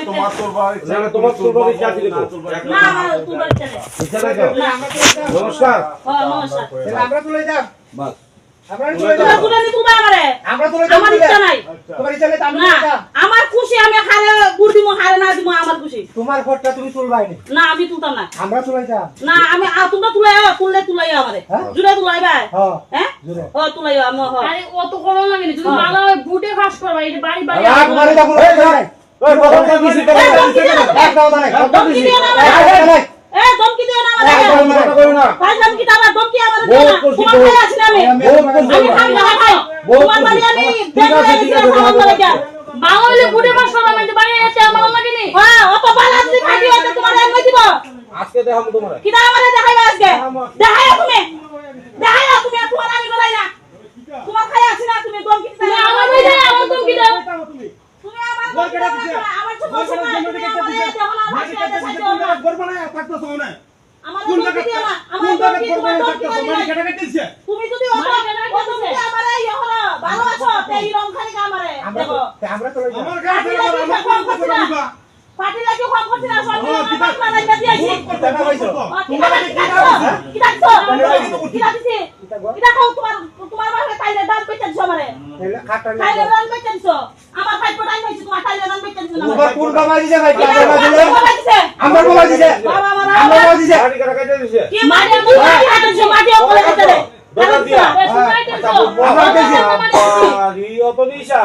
তোমার তোর ভাই না তোমার তোর ভাই চাকরি দেব না আমার তোর বাড়ি চলে নমস্কার নমস্কার আমরা তুলে যাব বাস আমরা তুলে যাব তুলে নি তুমি আমারে আমরা তুলে যাব আমার ইচ্ছা নাই তোমার ইচ্ছা নেই আমি না আমার খুশি আমি হারে গুড় দিমু হারে না দিমু আমার খুশি তোমার ভোটটা তুমি তুলবাই না না আমি তুলতাম না আমরা তুলে যাব না আমি তোমরা তুলাই আমারে জুড়ে তুলাই ভাই হ্যাঁ ও তুলাই আমি আরে অত গরম লাগে না যদি ভালো হয় বুটে ফাঁস করবা এই বাড়ি বাড়ি তোমার দেখো ওই কথা দিছি এক দাও না কথা দিছি এ ধমকি দিও না আমারে কথা কই না ভাই ধমকি দাও ধমকি আমারে বহুত দিও করছি, না তোমার ভাই আছি না আমি বহুত করছি। আমি খাই না খাই তোমার বাড়ি আমি ঠিক আছে, ঠিক আছে, সালাম করে যা ভালো হইলে বুটে ফাঁস করবা মানে বাড়ি এসে আমার লাগে নি হ্যাঁ অত ভালো আছে খাইও তো তোমার এমন দিব আজকে দেখাবো তোমার কি দাও আমারে দেখাইবা আজকে দেখাইও তুমি তোমার আমি গলাই না তোমার খাই আছি না তুমি ধমকি দিতে তুমি আমার ভাই দাও আমার তুমি কি দাও তুমি আমার ধমকি দাও না আমার ছোট ছোট তুমি আমারে যখন আমার সাথে সাথে আমার ধমকি দিও না আমার ধমকি তোমার ধমকি দিও না তুমি যদি তুমি আমারে ইয়ে হলো ভালো আছো তে এই রং খালি আমারে দেখো আমরা তুলে যাব পার্টি লাগি কম করছিস না সব মামলা রাইতে দিয়েছি টাকা পাইছো কি ডাকছো কি ডাকছি কি ডাকো তোমার বাসা তাইলে দাম পেছাছ আমারে খাটা তাইলে দাম পেছাছ আমার ফাইট পটাই হইছে তোমার তাইলে দাম পেছাছ না তোমার কোন বাবা দিছে ভাই কি দিছে আমার বাবা দিছে বাবা আমার আমার বাবা দিছে গাড়ি কাটা কাটা দিছে কি মাটি মাটি হাঁটছে মাটি ওপরে হাঁটছে রে দোকান দিয়া শুনাই দিছো আমার দিছে আরে অত নিশা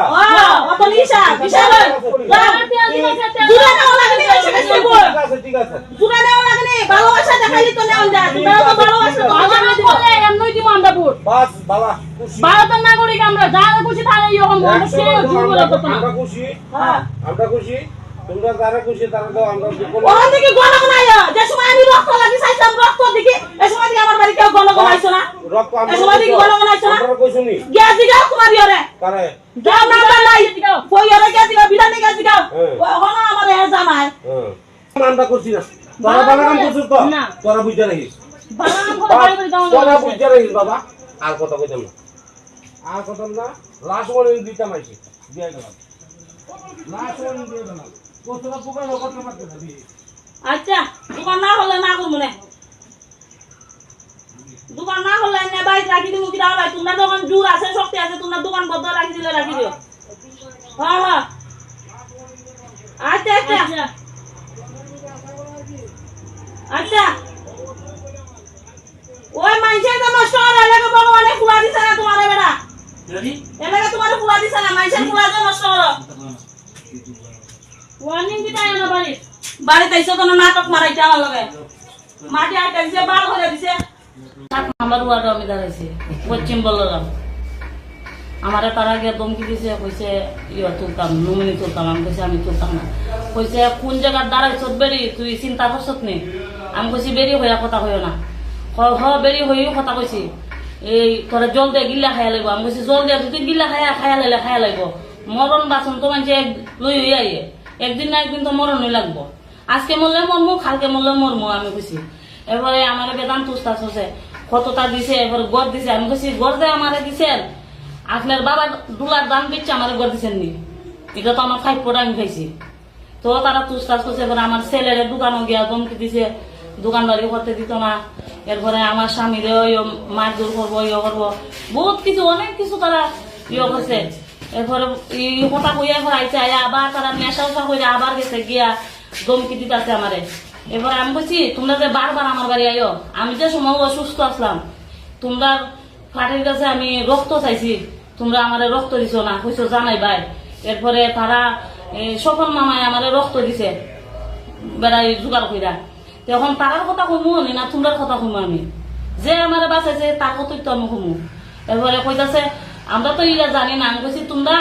অত নিশা বিশাল আমার তেল দিছে তেল দূরে নাও লাগনি সেটা কি বল ঠিক আছে ঠিক আছে দূরে নাও লাগনি ভালোবাসা দেখাইলি তো নেও যা তোমরা তো ভালোবাসা তো আমার আমার দিব বলে এমনই দিব আমরা বুট বাস বাবা খুশি ভারতের নাগরিক আমরা যারা খুশি তারা ইয়ন আমরা কেউ জোর বলে করতে না আমরা খুশি হ্যাঁ আমরা খুশি তোমরা যারা খুশি তারা তো আমরা ওখান থেকে গণগণ আইয়া যে সময় আমি রক্ত লাগি চাইতাম রক্ত দেখি এই সময় থেকে আমার বাড়ি কেউ গণগণ আইছো না রক্ত এই সময় থেকে গণগণ আইছো না আমরা কইছুনি গ্যাস দিগাও তোমার ইয়রে কারে যাও না নাই কই ইয়রে গ্যাস দিগাও বিধানে গ্যাস দিগাও ওখানে আমার এ জামাই আমরা করছি না তোরা বাবা কাম করছিস তো না। তোরা বুঝতে রাখিস বাবা করে বাড়ি করে যাও তোরা বুঝতে রাখিস বাবা আর কথা কইতাম না আর কথা না লাস্ট ওয়ার্নিং দিতাম আইছি দিয়া গেলাম লাস্ট ওয়ার্নিং দিয়ে দিলাম তোরা পোকা করতে পারতে না আচ্ছা দোকান না হলে না করবো না দোকান না হলে না বাইক রাখি দিমু কি দাও ভাই তোমরা যখন জোর আছে শক্তি আছে তোমরা দোকান বন্ধ রাখি দিলে রাখি দিও হ্যাঁ হ্যাঁ আচ্ছা আচ্ছা আচ্ছা আচ্ছা ওই মানুষের তো নষ্ট হবে এলাকা ভগবানে ফুলা দিছে না তোমার বেটা এলাকা তোমার ফুলা দিছে না মানুষের ফুলা যে নষ্ট হলো ওয়ার্নিং দিতে আয় না বাড়ি বাড়িতে এসে কোনো নাটক মারাইছে আমার লগে মাটি আইটা দিছে বার করে দিছে আমার ওয়ার্ড আমি দাঁড়াইছি পশ্চিম বললাম আমার তার আগে ধমকি দিছে কইছে ইয়া তুলতাম নমিনি তুলতাম আমি কইছি আমি তুলতাম না কইছে কোন জায়গার দাঁড়াইছ বেরি তুই চিন্তা করছত নি আমি কইছি বেরি হইয়া কথা হইও না বেরি হইও কথা কইছি এই তোরা জল দিয়ে গিল্লা খাইয়া লাগবো আমি কইছি জল দিয়ে যদি গিল্লা খাইয়া লাইলে খাইয়া লাগবো মরণ বাসন তো মানুষ লই হইয়া আইয়ে একদিন না একদিন তো মরণই লাগবো আজকে মরলে মরমু কালকে মরলে মরমু আমি কইছি এবারে আমার বেদান্ত উস্তাদ হচ্ছে কতটা দিছে এবার গড় দিছে আমি কইছি গড় দিয়ে আমারে দিছেন আপনার বাবা দুলার দাম দিচ্ছে আমার গড় দিছেন নি এটা তো আমার 5 পড়া আমি খাইছি তো তারা তুস্তাস করছে এবার আমার ছেলের দোকানও গিয়া ধমকি দিছে দোকান বাড়ি করতে দিত না এরপরে আমার স্বামীরে মারধর করবো ইয়ে করবো বহুত কিছু অনেক কিছু তারা ইয়ে করছে এরপরে কথা কইয়া এরপর আইছে আবার তারা নেশা উষা করে আবার গেছে গিয়া ধমকি দিতেছে আমারে এবার আমি বলছি তোমরা যে বারবার আমার বাড়ি আইও আমি যে সময় অসুস্থ আসলাম তোমরা ফাটির কাছে আমি রক্ত চাইছি তোমরা আমারে রক্ত দিছো না কইছো জানাই ভাই এরপরে তারা সফল মামায় আমারে রক্ত দিছে বেড়াই জোগাড় কইরা তখন তারার কথা কমু না তোমরার কথা কমু আমি যে আমারে বাঁচাইছে তার কথাই তো আমি কমু এরপরে কইতাছে আমরা তো ইয়া জানি না আমি কইছি তোমরা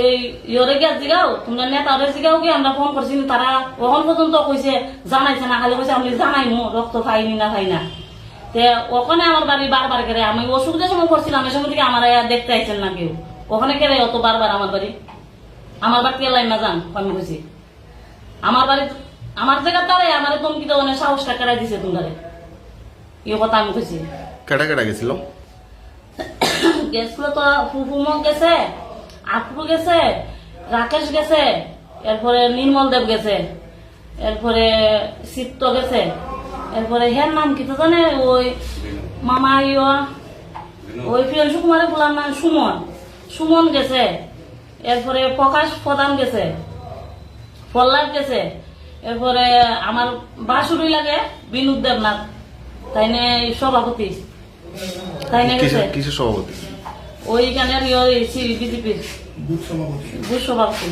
এই ইয়রে গিয়া জিগাও তোমরা নেতারে জিগাও কি আমরা ফোন করছি তারা ওখান পর্যন্ত কইছে জানাইছে না খালি কইছে আমি জানাইমু রক্ত খাইনি না খাই না তে ওখানে আমার বাড়ি বারবার করে আমি অসুখ যে সময় করছিলাম এই সময় থেকে আমার দেখতে আইছেন না কেউ ওখানে কেড়ে অত বারবার আমার বাড়ি লাইন না যান আমি কইছি আমার বাড়ি আমার জায়গা তারে আমার ধমকি তো অনেক সাহসটা কেড়াই দিছে তোমরা এই কথা আমি কইছি কেডা কেডা গেছিল গেছিল তো ফুফুমক গেছে আফরু গেছে রাকেশ গেছে এরপরে নির্মল দেব গেছে, এরপরে চিত্ত গেছে, এরপরে হের নাম কি তো জানে ওই মামা ওই প্রিয়ংশু কুমারের বলার নাম সুমন গেছে, এরপরে প্রকাশ প্রধান গেছে, পল্লাদ গেছে, এরপরে আমার বাসুরি লাগে বিনোদ দেবনাথ, তাইনে সভাপতি, তাইনে গেছে কিসের সভাপতি? ওইখানের বিজেপির বুথ সভাপতি।